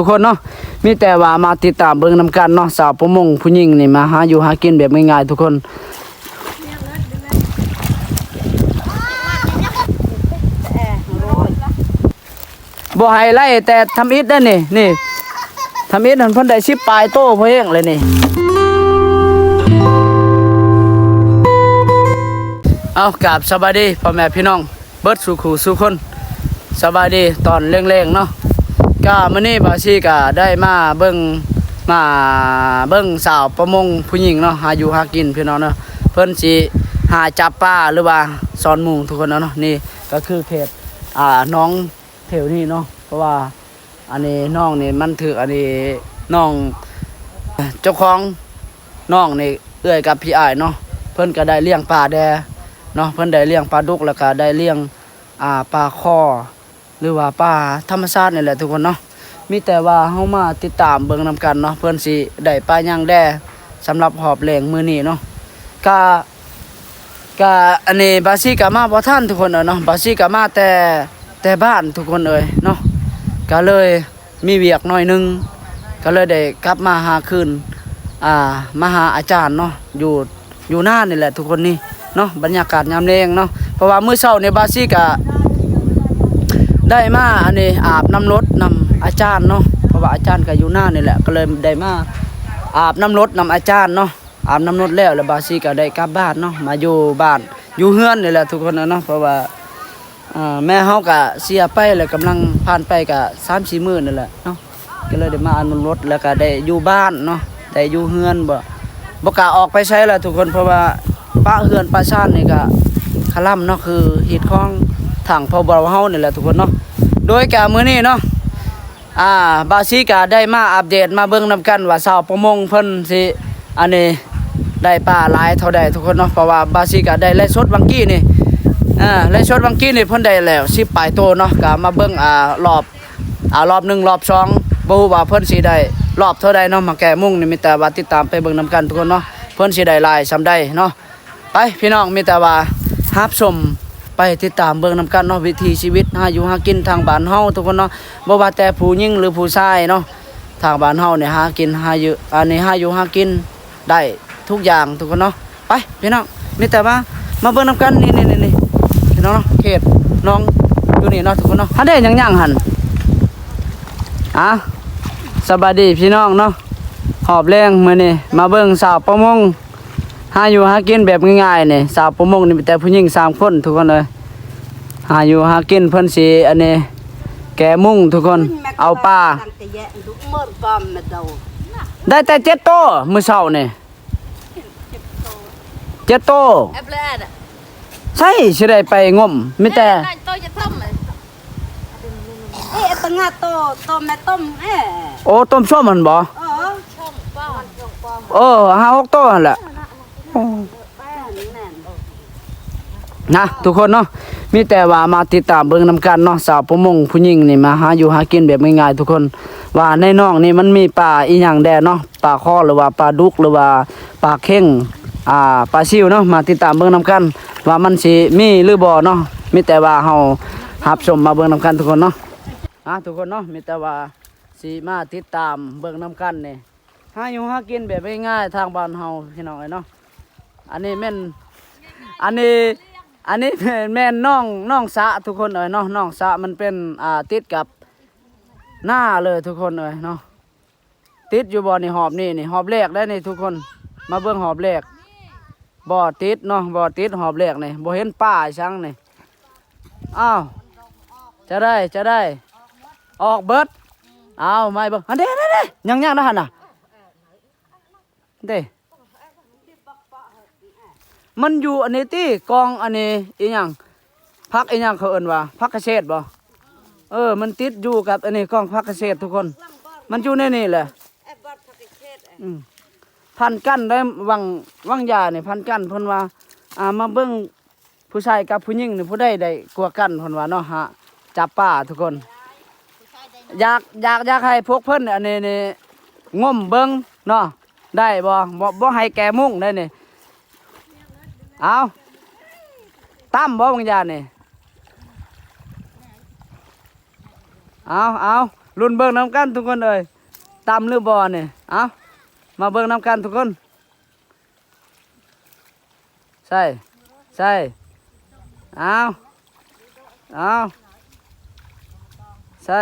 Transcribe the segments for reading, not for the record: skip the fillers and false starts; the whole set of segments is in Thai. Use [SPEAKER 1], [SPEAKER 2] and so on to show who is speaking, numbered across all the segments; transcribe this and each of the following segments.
[SPEAKER 1] ทุกคนเนาะมีแต่ว่ามาติดตามเบิ่งนำกันเนาะสาวประมงผู้หญิงนี่มาหาอยู่หากินแบบง่ายๆทุกคนบ่ให้ไล่แต่ทำอิฐได้นี่ทำอิฐนั่นเพิ่นได้10ปลายโตเพิ่นเองเลยนี่เอากราบสบายดีพ่อแม่พี่น้องเบิดสู่ขู่สู่คนสบายดีตอนเร่งๆเนาะก็มื้อนี้บาซี่ก็ได้มาเบิ่งสาวประมงผู้หญิงเนาะหาอยู่หากินพี่น้องเนาะเพิ่นสิหาจับปลาหรือว่าสอนหมู่ทุกคนเนาะนี่ก็คือเขตน้องแถวนี้เนาะเพราะว่าอันนี้น้องนี่มันถืออันนี้น้องเจ้าของน้องนี่เอื้อยกับพี่อ้ายเนาะเพิ่นก็ได้เลี้ยงปลาแดเนาะเพิ่นได้เลี้ยงปลาดุกแล้วก็ได้เลี้ยงปลาคอหรือว่าปลาธรรมชาตินี่แหละทุกคนเนาะมีแต่ว่าเฮามาติดตามเบิ่งนำกันเนาะเพิ่นสิได้ปลาย่างแด่สำหรับหอบแหลงมื้อนี้เนาะก็อันนี้บาซี่ก็มาบ่ทันทุกคนเนาะบาซี่ก็มาแต่บ้านทุกคนเอ้ยเนาะก็เลยมีเวียกหน่อยนึงก็เลยได้กลับมาหาคืนมาหาอาจารย์เนาะอยู่หน้านี่แหละทุกคนนี่เนาะบรรยากาศยามแลงเนาะเพราะว่ามื้อเช้านี่บาซี่ก็ได้มาอันนี้อาบน้ำรดนำอาจารย์เนาะเพราะว่าอาจารย์ก็อยู่หน้านี่แหละก็เลยได้มาอาบน้ำรดนำอาจารย์เนาะอาบน้ำรดแล้วบาซี่ก็ได้กลับบ้านเนาะมาอยู่บ้านอยู่เฮือนนี่แหละทุกคนเนาะเพราะว่าแม่เฮาก็เสียไปแล้วกำลังผ่านไปก็3-4 มื้อนั่นแหละเนาะก็เลยได้มาอาบน้ำรดแล้วก็ได้อยู่บ้านเนาะได้อยู่เฮือนบ่กล้าออกไปใช้แล้วทุกคนเพราะว่าป้าเฮือนป้าชานนี่ก็คล่ำเนาะคือเฮ็ดของทางพอบ่เฮานี่แหละทุกคนเนาะโดยกะมื้อนี้เนาะบาซี่ก็ได้มาอัปเดตมาเบิ่งนำกันว่าสาวประมงเพิ่นสิอันนี้ได้ปลาหลายเท่าใดทุกคนเนาะเพราะว่าบาซี่ก็ได้ไล่สดวังกี้นี่ไล่สดวังกี้นี่เพิ่นได้แล้ว10ปลายโตเนาะก็มาเบิ่งรอบ1รอบ2บ่ฮู้ว่าเพิ่นสิได้รอบเท่าใดเนาะมาแก้มุงนี่มีแต่ว่าติดตามไปเบิ่งนำกันทุกคนเนาะเพิ่นสิได้หลายซำใดเนาะไปพี่น้องมีแต่ว่ารับชมไปติดตามเบิ่งนำกันเนาะวิถีชีวิตหาอยู่หากินทางบ้านเฮาทุกคนเนาะบ่ว่าแต่ผู้หญิงหรือผู้ชายเนาะทางบ้านเฮาเนี่ยหากินหาอยู่อันนี้หาอยู่หากินได้ทุกอย่างทุกคนเนาะไปพี่น้องมีแต่ว่ามาเบิ่งนำกันนี่พี่น้องเนาะเขตน้องอยู่นี่เนาะทุกคนเนาะหันได้หยังหั่นสบายดีพี่น้องเนาะหอบแรงมื้อนี้มาเบิ่งสาวประมงหาอยู่หากินแบบง่ายๆนี่สาวประมงนี่มีแต่ผู้หญิง3คนทุกคนเลยหาอยู่หากินเพิ่นสิอันนี้แกะมุ้งทุกคนเอาปลาได้แต่7โตมื้อเช้านี่7โตใช่สิได้ไปงมมีแต่
[SPEAKER 2] ตั้งหาโตแม่ต้ม
[SPEAKER 1] โอ้ต้มส้มหั่นบ่5-6โตหั่นแหละนะทุกคนเนาะมีแต่ว่ามาติดตามเบิ่งนำกันเนาะสาวประมงผู้หญิงนี่มาหาอยู่หากินแบบง่ายๆทุกคนว่าในน้องนี่มันมีปลาอีหยังแดเนาะปลาคอหรือว่าปลาดุกหรือว่าปลาเข็งปลาซิวเนาะมาติดตามเบิ่งนำกันว่ามันสิมีหรือบ่เนาะมีแต่ว่าเฮารับชมมาเบิ่งนำกันทุกคนเนาะทุกคนเนาะมีแต่ว่าสิมาติดตามเบิ่งนำกันนี่หาอยู่หากินแบบง่ายๆทางบ้านเฮาพี่น้องเนาะอันนี้แม่นอันนี้แม่นน้องสะทุกคนเนาะน้องสะมันเป็นติดกับหน้าเลยทุกคนเนาะติดอยู่บ่อนี่หอบนี่หอบแรกได้นี่ทุกคนมาเบิ่งหอบแรกบ่อติดเนาะบ่อติดหอบแรกนี่บ่เห็นป้าช่างนี่อ้าวจะได้ออกเบิดเอาไม่เบิ่งอันเด้ยังนะหั่นน่ะเด้มันอยู่อันนี้ติกองอันนี้อีหยังพักอีหยังเขาเอิ้นว่าพักเกษตรบ่มันติดอยู่กับอันนี้กองพักเกษตรทุกคนมันอยู่ในนี่แหละพันกั้นได้วังยานี่พันกั้นเพิ่นว่ามาเบิ่งผู้ชายกับผู้หญิงนี่ผู้ใดได้กลัวกั้นเพิ่นว่าเนาะฮะจับป้าทุกคนอยากให้พวกเพิ่นอันนี้นี่งมเบิ่งเนาะได้บ่ให้แกมุ้งได้นี่เอาตั้มบ่บางอย่างนี่เอา รุ่นเบิ่งน้ำกันทุกคนเอ้ยตำหรือบ่เนี่ยเอามาเบิ่งน้ำกันทุกคนใช่เอาใช่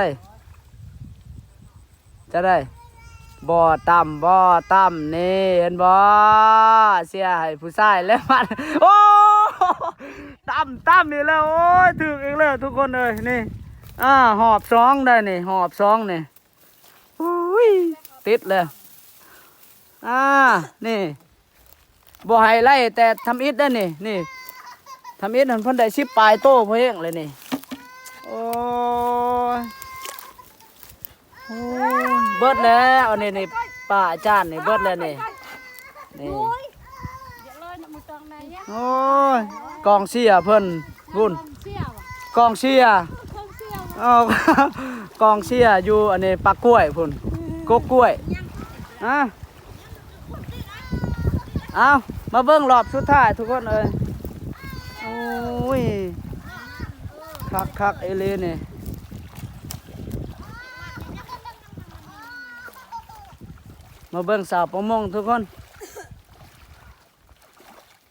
[SPEAKER 1] จะได้บ่ต่ำนี่เห็นบ่เสียให้ผู้ชายแล้วมันโอ้ต่ำนี่แล้วโอ้ยถึกอีกแล้วทุกคนเอ้ยนี่หอบสองได้นี่หอบสองนี่อุ้ยติดเลยนี่บ่ให้ไล่แต่ทำอิฐได้นี่ทำอิฐนั่นเพิ่นได้10 ปลายโตเพิ่นเลยนี่โอ้ยเบิดแล้วนี่ป้าอาจารย์นี่เบิดแล้วนี่
[SPEAKER 2] โอ้ยอย่าเลยนะมือตองไหนเนี่ย
[SPEAKER 1] โอ้ยกองเชียร์เพิ่นวุ่น
[SPEAKER 2] เสี่ยวอ่ะ
[SPEAKER 1] กองเชียร์
[SPEAKER 2] เครื่องเสี่ยว
[SPEAKER 1] เอา กองเชียร์อยู่อันนี้ปลากล้วยพุ่นกกล้วยเอามาเบิ่งรอบสุดท้ายทุกคนเอ้ยโอ้ยคักเอเลนี่มาเบิ่งสาวประมงทุกคน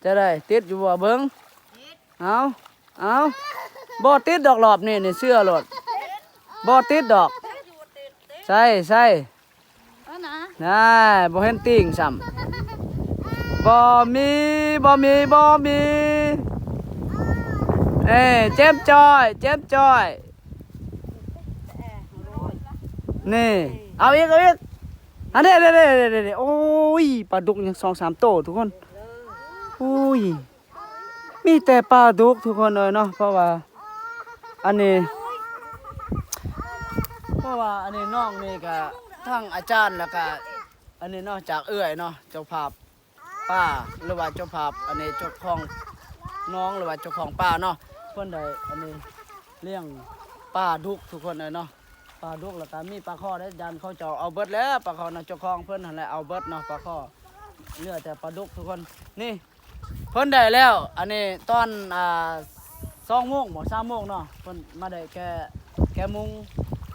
[SPEAKER 1] จะได้ติดอยู่บ่เบิ่งเอาบ่ติดดอกรอบนี่เสื้อรถบ่ติดดอกใช่น่าบ่เห็นติ่งซ้ำบ่มีเจ็บจอยนี่เอาอีกอันนี้โอ้ยปลาดุกยัง2-3 โตทุกคนโอ้ยมีแต่ปลาดุกทุกคนเลยเนาะเพราะว่าอันนี้น้องนี่ก็ทั้งอาจารย์แล้วก็อันนี้เนาะจากเอื้อยเนาะเจ้าภาพป้าหรือว่าเจ้าภาพอันนี้เจ้าของน้องหรือว่าเจ้าของป้าเนาะเพิ่นได้อันนี้เลี้ยงปลาดุกทุกคนเลยเนาะปลาดุกแล้วก็มีปลาข้อได้ยันเขาจะเอาเบิดแล้วปลาข้อนะเจ้าของเพิ่นนั่นแหละเอาเบิดเนาะปลาข้อเหลือแต่ปลาดุกทุกคนนี่เพิ่นได้แล้วอันนี้ตอน2 โมงบ่3 โมงเนาะเพิ่นมาได้แค่มุง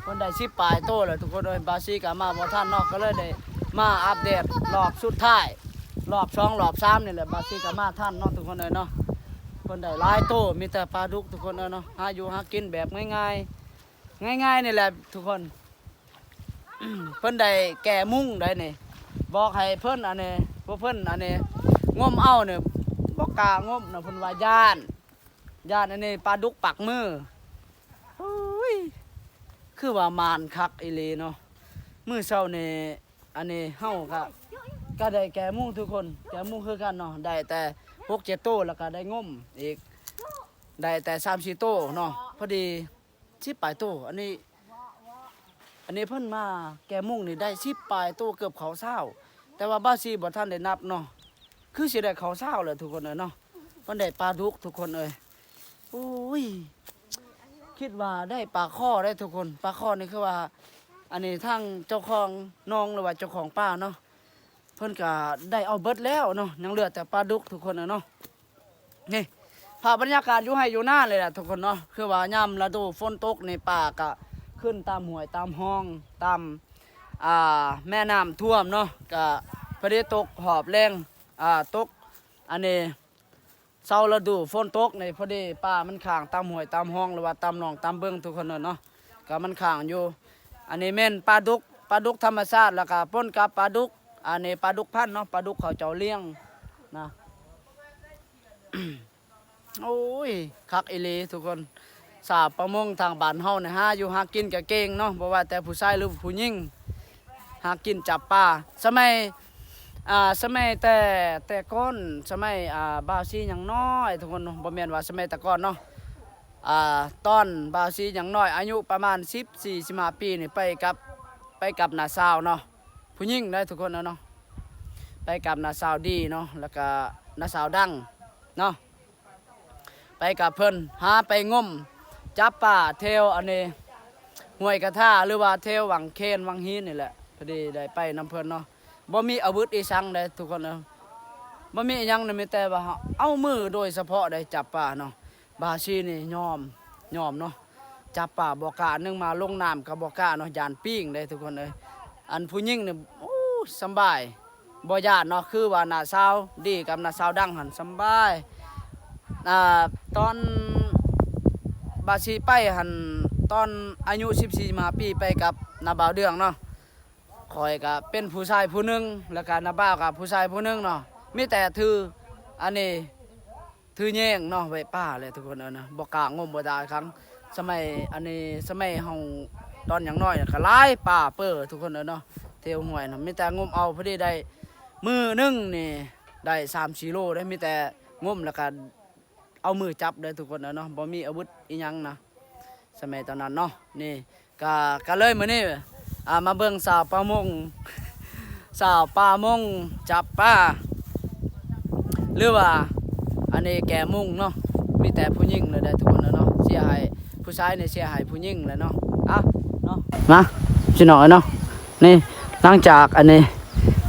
[SPEAKER 1] เพิ่นได้10 ปลายโตแล้วทุกคนเอ้ยบาซีก็มาบ่ทันเนาะก็เลยได้มาอัปเดตรอบสุดท้ายรอบ2รอบ3นี่แหละบาซีก็มาทันเนาะทุกคนเอ้ยเนาะเพิ่นได้หลายโตมีแต่ปลาดุกทุกคนเอ้ยเนาะหาอยู่หากินแบบง่ายนี่แหละทุกคน เพิ่นได้แก่มุ้งได้นี่บอกให้เพิ่นอันนี้พวกเพิ่นอันนี้งมเอาเนี่ยบ่กล้างมนะเพิ่นว่าย่านอันนี้ปลาดุกปักมือโอ้ยคือว่ามานคักอีหลีเนาะมื้อเช้านี่อันนี้เฮาก็ได้แก่มุ้งทุกคนแก่มุ้งคือกันเนาะได้แต่6-7 โตแล้วก็ได้งมอีกได้แต่3-4 โตเนาะพอดี10 ปลายโตอันนี้เพิ่นมาแกมุ่งนี่ได้10 ปลายโตเกือบเขาเศร้าแต่ว่าบ้าซีบ่ทันได้นับเนาะคือสิได้เขาเศร้าเลยทุกคนเนาะเพิ่นได้ปลาดุกทุกคนเอ้ยโอ้ยคิดว่าได้ปลาข้อได้ทุกคนปลาข้อนี่คือว่าอันนี้ทั้งเจ้าของน้องหรือว่าเจ้าของป้าเนาะเพิ่นก็ได้เอาเบิดแล้วเนาะยังเหลือแต่ปลาดุกทุกคนเนาะนี่ภาพบรรยากาศอยู่ให้อยู่หน้าเลยแหละทุกคนเนาะคือว่ายามฤดูฝนตกในป่าก็ขึ้นตามห้วยตามห้องตามแม่น้ำท่วมเนาะก็พอดีตกหอบแรงตกอันนี้เช้าฤดูฝนตกในพอดีป่ามันข้างตามห้วยตามห้องหรือว่าตามหนองตามเบิ้งทุกคนเนาะก็มันข้างอยู่อันนี้แม่นปลาดุกธรรมชาติแล้วก็ปนกับปลาดุกอันนี้ปลาดุกพันธุ์เนาะปลาดุกเขาเจ้าเลี้ยงนะ โอ้ยคักอีหลีทุกคนสาบประมงทางบ้านเฮาเนี่ยหาอยู่หากินก็เก่งเนาะบ่ว่าแต่ผู้ชายหรือผู้หญิงหากินจับปลาสมัยแต่ก่อนสมัยบ่าวซีหยังน้อยทุกคนเนาะบ่แม่นว่าสมัยแต่ก่อนเนาะตอนบ่าวซีหยังน้อยอายุประมาณ14-15 ปีนี่ไปกับน้าสาวเนาะผู้หญิงได้ทุกคนเนาะไปกับน้าสาวดีเนาะแล้วก็น้าสาวดังเนาะไปกับเพิ่นหาไปงมจับปลาเทวอันนี้ห้วยกระท่าหรือว่าเทววังเคนวังฮีนนี่แหละพอดีได้ไปนำเพิ่นเนาะบ่มีอาวุธอีสังได้ทุกคนเนาะบ่มีอีหยังนี่มีแต่ว่าเอามือโดยเฉพาะได้จับปลาเนาะบาชีนี่ยอมเนาะ จับป่าบ่กล้านึงมาลงน้ำก็บ่กล้าเนาะย่านปิ้งเด้ทุกคนเอ้ยอันผู้หญิงนี่โอ้สำบายบ่ย่านเนาะคือว่าหน้าสาวดีกับหน้าสาวดังหั่นสำบายตอนบาสิไปหั่นตอนอายุ14มาปีไปกับนาบ่าวเดืองเนาะข่อยก็เป็นผู้ชายผู้หนึงแล้วก็นาบ่าวก็ผู้ชายผู้หนึงเนาะมีแต่ถืออันนี้ถือแยงเนาะไว้ป้าเลยทุกคนเอ้ยนะบ่กล้างมบ่ได้ครั้งสมัยอันนี้สมัยเฮาตอนอย่างน้อยก็หลายป่าเป้อทุกคนเอ้ยเนาะเที่ยวห้วยน่ะมีแต่งมเอาพอดีได้มือหนึงนี่ได้3-4 โลได้มีแต่งมแล้วก็เอามือจับได้ทุกคนเอ้ยเนาะบ่มีอาวุธอีหยังนะสมัยตอนนั้นเนาะนี่ก็เลยมื้อนี้มาเบิ่งสาวประมง สาวปลามงจับปลาหรือว่าอันนี้แก่มุงเนาะมีแต่ผู้หญิงเลยได้ทุกคนเนาะเสียหายผู้ชายเนี่ยเสียหายผู้หญิงเลยเนาะเนาะมาพี่น้องเนาะนี่หลังจากอันนี้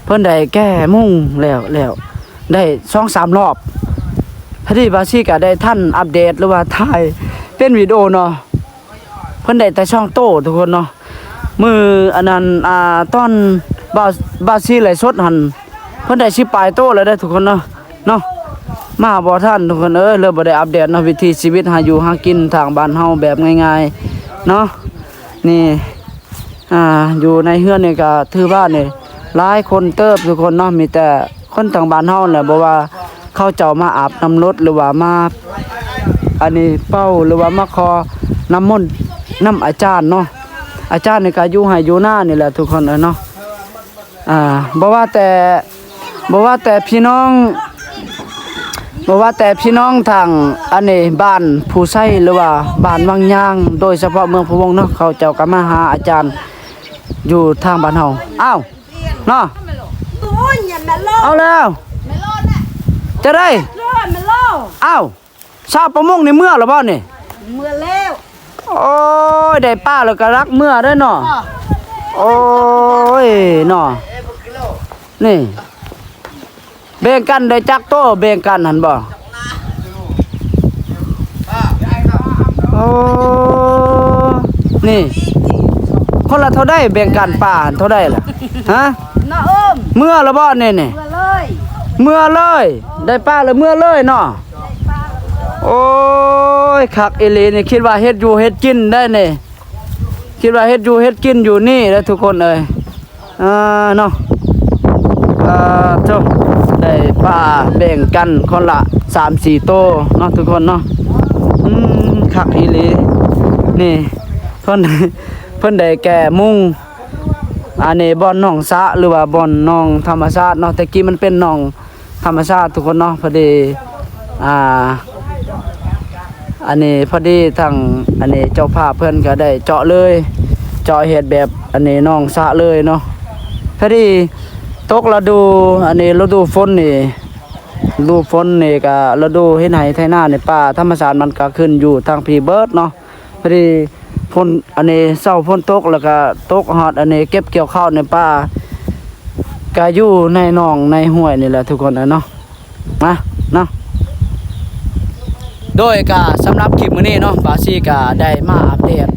[SPEAKER 1] เพิ่นได้แก้มุงแล้วได้ 2-3 รอบพอดีบาซี่ก็ได้ท่านอัปเดตหรือว่าถ่ายเป็นวิดีโอเนาะเพิ่นได้แต่ช่องโตทุกคนเนาะมืออันนั้นตอนบาซี่ไหลสดหันเพิ่นได้10 ปลายโตแล้วได้ทุกคนเนาะมาบ่ทันทุกคนเลยบ่ได้อัปเดตเนาะวิถีชีวิตหาอยู่หากินทางบ้านเฮาแบบง่ายๆเนาะนี่อยู่ในเฮือนนี่ก็ถือบ้านนี่หลายคนเติบทุกคนเนาะมีแต่คนทางบ้านเฮาแหละบ่ว่าเขาเจ้ามาอาบน้ำรถหรือว่ามาอันนี้เป้าหรือว่ามาขอน้ำมนต์น้ำอาจารย์เนาะอาจารย์นี่ก็อยู่ให้อยู่หน้านี่แหละทุกคนเนาะบ่ว่าแต่พี่น้องทางอันนี้บ้านผู้ไส้หรือว่าบ้านวังยางโดยเฉพาะเมืองพะวงเนาะเขาเจ้าก็มาหาอาจารย์อยู่ทางบ้านเฮาอ้าวเนาะเอาแล้วจะได้อ้าวชาวประมงในเมื่อหรือเปล่านี่
[SPEAKER 2] เมื่อแล้ว
[SPEAKER 1] โอ้ยได้ป้าแล้วก็รักเมื่อได้เนาะโอ้ยเนาะนี่แบ่งกันได้จักโตแบ่งกันหันบ่โอ้นี่คนละเท่าได้แบ่งกันป่าเท่าได้ล่ะฮะ
[SPEAKER 2] น้า
[SPEAKER 1] เมื่อละบ่นี่
[SPEAKER 2] เมื่อเลย
[SPEAKER 1] ได้ป้าแล้วเมื่อเลยเนาะโอ้ยคักอีหลีนี่คิดว่าเฮ็ดอยู่เฮ็ดกินได้นี่คิดว่าเฮ็ดอยู่เฮ็ดกินอยู่นี่แล้วทุกคนเอ้ยเนาะเจ้าได้ปลาแบ่งกันคนละ 3-4 โตเนาะทุกคนเนาะคักอีหลีนี่เพิ่นได้แก่มุงอันนี้บ่อนหนองสะหรือว่าบ่อนหนองธรรมชาติเนาะแต่กี้มันเป็นหนองธรรมชาติทุกคนเนาะพอดีอันนี้พอดีทางอันนี้เจ้าภาพเพิ่นก็ได้เจาะเลยเจาะเฮ็ดแบบอันนี้หนองสะเลยเนาะพอดีตกฤดูอันนี้ฤดูฝนนี่ฤดูฝนนี่ก็ฤดูเฮ็ดไร่ไถนาในป่าธรรมชาติมันก็ขึ้นอยู่ทางพีเบิร์ดเนาะพอดีฝนอันนี้เช้าฝนตกแล้วก็ตกฮอดอันนี้เก็บเกี่ยวข้าวในป่าก็อยู่ในหนองในห้วยนี่แหละทุกคนเนาะเนาะโดยก็สำหรับคลิปมื้อนี้เนาะบาซี่ก็ได้มาอัปเดต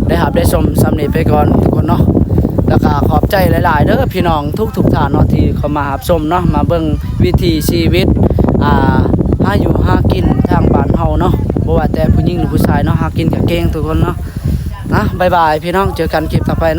[SPEAKER 1] ได้ชมสำนี้ไปก่อนทุกคนเนาะแล้วก็ขอบใจหลายๆเด้อพี่น้องทุกท่านเนาะที่เข้ามารับชมเนาะมาเบิ่งวิถีชีวิตหาอยู่หากินทางบ้านเฮาเนาะบ่ว่าแต่ผู้หญิงหรือผู้ชายเนาะหากินก็เก่งทุกคนเนาะบ๊ายบายพี่น้องเจอกันคลิปต่อไปเนาะ